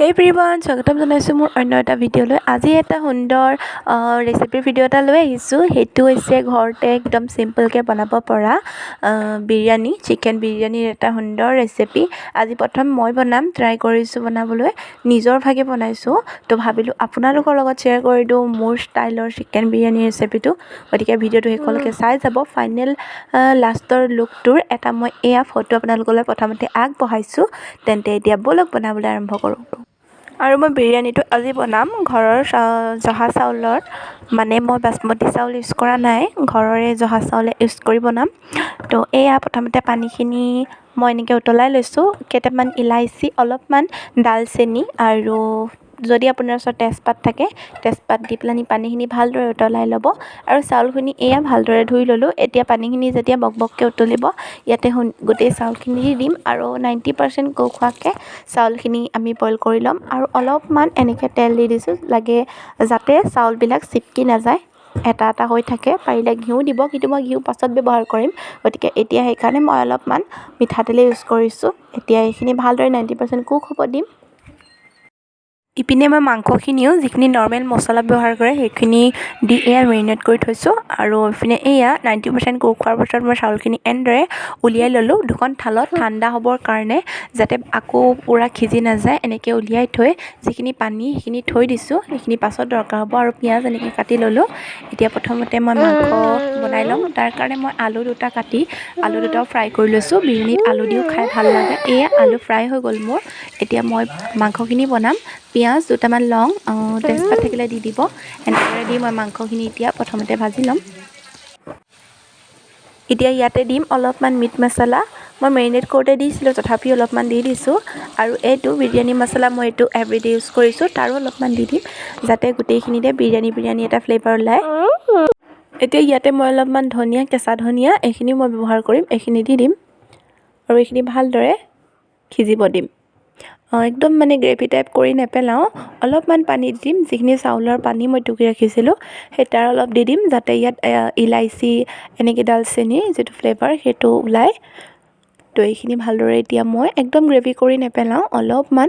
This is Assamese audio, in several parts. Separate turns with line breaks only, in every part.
Hey everyone, স্বাগতম জনাইছো মোৰ অন্য এটা ভিডিঅ'লৈ। আজি এটা সুন্দৰ ৰেচিপিৰ ভিডিঅ' এটা লৈ আহিছোঁ। সেইটো হৈছে ঘৰতে একদম চিম্পলকৈ বনাব পৰা বিৰিয়ানী, চিকেন বিৰিয়ানীৰ এটা সুন্দৰ ৰেচিপি। আজি প্ৰথম মই বনাম, ট্ৰাই কৰিছোঁ বনাবলৈ, নিজৰ ভাগে বনাইছোঁ। তো ভাবিলোঁ আপোনালোকৰ লগত শ্বেয়াৰ কৰি দিওঁ মোৰ ষ্টাইলৰ চিকেন বিৰিয়ানী ৰেচিপিটো। গতিকে ভিডিঅ'টো শেষলৈকে চাই যাব। ফাইনেল লাষ্টৰ লুকটোৰ এটা মই এয়া ফটো আপোনালোকলৈ প্ৰথমতে আগবঢ়াইছোঁ। তেন্তে এতিয়া ব'লক বনাবলৈ আৰম্ভ কৰোঁ। আৰু মই বিৰিয়ানীটো আজি বনাম ঘৰৰ জহা চাউলৰ, মানে মই বাচমতি চাউল ইউজ কৰা নাই, ঘৰৰে জহা চাউলে ইউজ কৰি বনাম। তো এয়া প্ৰথমতে পানীখিনি মই এনেকৈ উতলাই লৈছোঁ। কেইটামান ইলাইচি, অলপমান ডালচেনি আৰু যদি আপোনাৰ ওচৰত তেজপাত থাকে তেজপাত দি পেলাই পানীখিনি ভালদৰে উতলাই ল'ব। আৰু চাউলখিনি এয়া ভালদৰে ধুই ল'লোঁ। এতিয়া পানীখিনি যেতিয়া বকবককৈ উতলিব ইয়াতে গোটেই চাউলখিনি দি দিম আৰু 90% কুক হোৱাকৈ চাউলখিনি আমি বইল কৰি ল'ম। আৰু অলপমান এনেকৈ তেল দি দিছোঁ লাগে যাতে চাউলবিলাক চিপকি নাযায়, এটা এটা হৈ থাকে। পাৰিলে ঘিউ দিব, কিন্তু মই ঘিউ পাছত ব্যৱহাৰ কৰিম। গতিকে এতিয়া সেইকাৰণে মই অলপমান মিঠাতেলে ইউজ কৰিছোঁ। এতিয়া এইখিনি ভালদৰে 90% কুক হ'ব দিম। ইপিনে মই মাংসখিনিও যিখিনি নৰ্মেল মছলা ব্যৱহাৰ কৰে সেইখিনি দি এয়া মেৰিনেট কৰি থৈছোঁ। আৰু ইপিনে এয়া 90% কুক হোৱাৰ পাছত মই চাউলখিনি এনেদৰে উলিয়াই ল'লোঁ দুখন থালত ঠাণ্ডা হ'বৰ কাৰণে, যাতে আকৌ পূৰা সিজি নাযায়। এনেকৈ উলিয়াই থৈ যিখিনি পানী সেইখিনি থৈ দিছোঁ, সেইখিনি পাছত দৰকাৰ হ'ব। আৰু পিঁয়াজ এনেকৈ কাটি ল'লোঁ। এতিয়া প্ৰথমতে মই মাংস বনাই ল'ম। তাৰ কাৰণে মই আলু দুটাও ফ্ৰাই কৰি লৈছোঁ। বিৰিয়ানীত আলু দিও খাই ভাল লাগে। এয়া আলু ফ্ৰাই হৈ গ'ল মোৰ। এতিয়া মই মাংসখিনি বনাম। পিঁয়াজ, দুটামান লং, তেজপাত থাকিলে দি দিব। এনেদৰে দি মই মাংসখিনি এতিয়া প্ৰথমতে ভাজি ল'ম। এতিয়া ইয়াতে দিম অলপমান মিট মছলা। মই মেৰিনেট কৰোঁতে দিছিলোঁ, তথাপিও অলপমান দি দিছোঁ। আৰু এইটো বিৰিয়ানী মছলা মই এইটো এভৰিডে ইউজ কৰিছোঁ, তাৰো অলপমান দি দিম যাতে গোটেইখিনিতে বিৰিয়ানী এটা ফ্লেভাৰ ওলায়। এতিয়া ইয়াতে মই অলপমান ধনিয়া, কেঁচা ধনিয়া এইখিনিও মই ব্যৱহাৰ কৰিম, এইখিনি দি দিম। আৰু এইখিনি ভালদৰে সিজিব দিম। একদম মানে গ্ৰেভি টাইপ কৰি নেপেলাওঁ, অলপমান পানী দি দিম। যিখিনি চাউলৰ পানী মই টুকি ৰাখিছিলোঁ সেই তাৰ অলপ দি দিম, যাতে ইয়াত ইলাইচি এনেকৈ ডালচেনিৰ যিটো ফ্লেভাৰ সেইটো ওলায়। তো এইখিনি ভালদৰে এতিয়া মই একদম গ্ৰেভি কৰি নেপেলাওঁ, অলপমান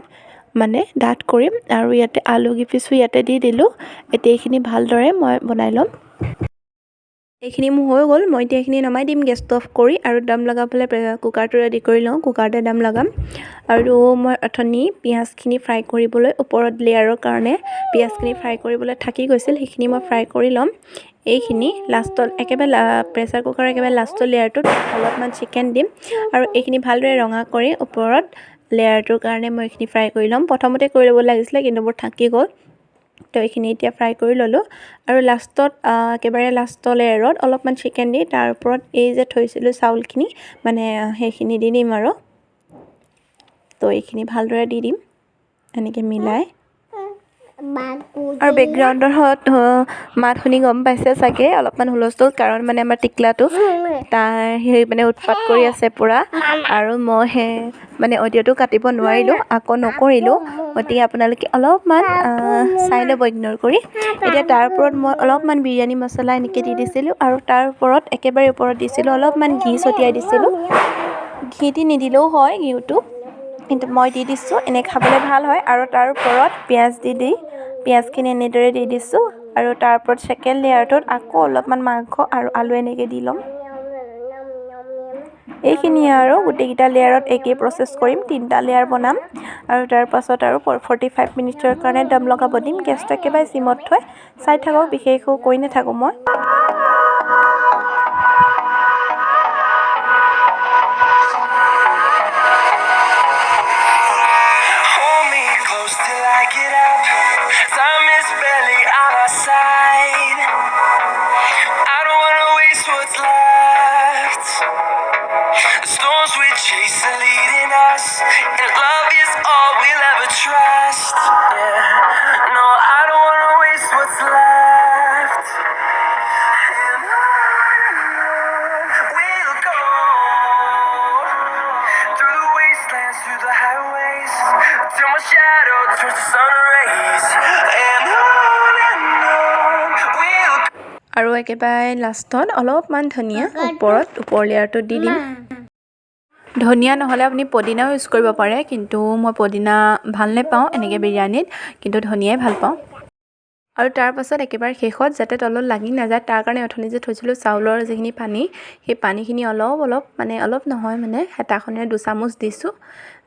মানে ডাঠ কৰিম। আৰু ইয়াতে আলু কিপিছো ইয়াতে দি দিলোঁ। এতিয়া এইখিনি ভালদৰে মই বনাই ল'ম। এইখিনি মোৰ হৈ গ'ল। মই এতিয়া এইখিনি নমাই দিম গেছটো অফ কৰি, আৰু দম লগাবলৈ কুকাৰটো ৰেডি কৰি লওঁ। কুকাৰতে দম লগাম। আৰু মই অথনি পিঁয়াজখিনি ফ্ৰাই কৰিবলৈ ওপৰত লেয়াৰৰ কাৰণে পিঁয়াজখিনি ফ্ৰাই কৰিবলৈ থাকি গৈছিল, সেইখিনি মই ফ্ৰাই কৰি ল'ম। এইখিনি লাষ্টত একেবাৰে প্ৰেছাৰ কুকাৰৰ একেবাৰে লাষ্টৰ লেয়াৰটোত অলপমান চিকেন দিম। আৰু এইখিনি ভালদৰে ৰঙা কৰি ওপৰত লেয়াৰটোৰ কাৰণে মই এইখিনি ফ্ৰাই কৰি ল'ম। প্ৰথমতে কৰি ল'ব লাগিছিলে, কিন্তু মোৰ থাকি গ'ল। তো এইখিনি এতিয়া ফ্ৰাই কৰি ল'লোঁ। আৰু লাষ্টত একেবাৰে লাষ্টৰ লেয়াৰত অলপমান চিকেন দি তাৰ ওপৰত এই যে থৈছিলোঁ চাউলখিনি, মানে সেইখিনি দি দিম। আৰু তো এইখিনি ভালদৰে দি দিম এনেকৈ মিলাই। আৰু বেকগ্ৰাউণ্ডৰ মাত শুনি গম পাইছে চাগে অলপমান হুলস্থুল, কাৰণ মানে আমাৰ টিকলাটো তাৰ মানে উৎপাত কৰি আছে পূৰা। আৰু মই মানে অডিঅ'টো কাটিব নোৱাৰিলোঁ, আকৌ নকৰিলোঁ। গতিকে আপোনালোকে অলপমান চাই ল'ব ইগন'ৰ কৰি। এতিয়া তাৰ ওপৰত মই অলপমান বিৰিয়ানী মছলা এনেকৈ দি দিছিলোঁ। আৰু তাৰ ওপৰত একেবাৰে ওপৰত দিছিলোঁ অলপমান ঘি ছটিয়াই দিছিলোঁ। ঘি দি নিদিলেও হয় ঘিউটো, কিন্তু মই দি দিছোঁ, এনে খাবলৈ ভাল হয়। আৰু তাৰ ওপৰত পিঁয়াজখিনি এনেদৰে দি দিছোঁ। আৰু তাৰ ওপৰত ছেকেণ্ড লেয়াৰটোত আকৌ অলপমান মাংস আৰু আলু এনেকৈ দি ল'ম। এইখিনিয়ে আৰু গোটেইকেইটা লেয়াৰত একেই প্ৰচেছ কৰিম, 3টা লেয়াৰ বনাম। আৰু তাৰ পাছত আৰু 45 মিনিটৰ কাৰণে দম লগাব দিম। গেছটো একেবাৰে চিমত থৈ চাই থাকক, বিশেষ একো কৈ নাথাকোঁ মই।
Storms we chase are leading us, and love is all we'll ever trust. Yeah, no, I don't wanna waste what's left. And on we'll go, through the wastelands, through the highways, till my shadow turns to sun rays. And on we'll go.
আৰু একেবাৰে লাষ্টত অলপমান ধনিয়া ওপৰ লেয়াৰটো দি দিম। ধনিয়া নহ'লে আপুনি পদিনাও ইউজ কৰিব পাৰে, কিন্তু মই পদিনা ভাল নাপাওঁ এনেকৈ বিৰিয়ানীত, কিন্তু ধনিয়াই ভাল পাওঁ। আৰু তাৰ পাছত একেবাৰে শেষত যাতে তলত লাগি নাযায় তাৰ কাৰণে অথনি যে থৈছিলোঁ চাউলৰ যিখিনি পানী, সেই পানীখিনি অলপ নহয় মানে হেতাখনেৰে 2 চামুচ দিছোঁ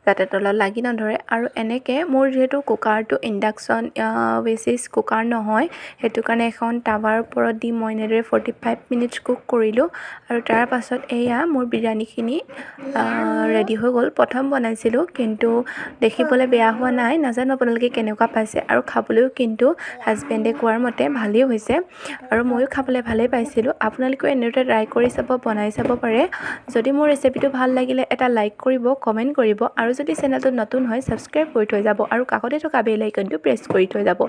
যাতে তলত লাগি নধৰে। আৰু এনেকৈ মোৰ যিহেতু কুকাৰটো ইণ্ডাকশ্যন বেচিছ কুকাৰ নহয়, সেইটো কাৰণে এখন টাৱাৰ ওপৰত দি মই এনেদৰে 45 মিনিটছ কুক কৰিলোঁ। আৰু তাৰ পাছত এয়া মোৰ বিৰিয়ানীখিনি ৰেডি হৈ গ'ল। প্ৰথম বনাইছিলোঁ কিন্তু দেখিবলৈ বেয়া হোৱা নাই, নাজানো আপোনালোকে কেনেকুৱা পাইছে। আৰু খাবলৈও কিন্তু হাজবেণ্ডে কোৱাৰ মতে ভালেই হৈছে, আৰু ময়ো খাবলৈ ভালেই পাইছিলোঁ। আপোনালোকেও এনেদৰে ট্ৰাই কৰি চাব, বনাই চাব পাৰে। যদি মোৰ ৰেচিপিটো ভাল লাগিলে এটা লাইক কৰিব, কমেণ্ট কৰিব, আৰু যদি চেনেলটো নতুন হয় ছাবস্ক্ৰাইব কৰি থৈ যাব, আৰু কাষতে থকা বেল আইকনটো প্ৰেছ কৰি থৈ যাব।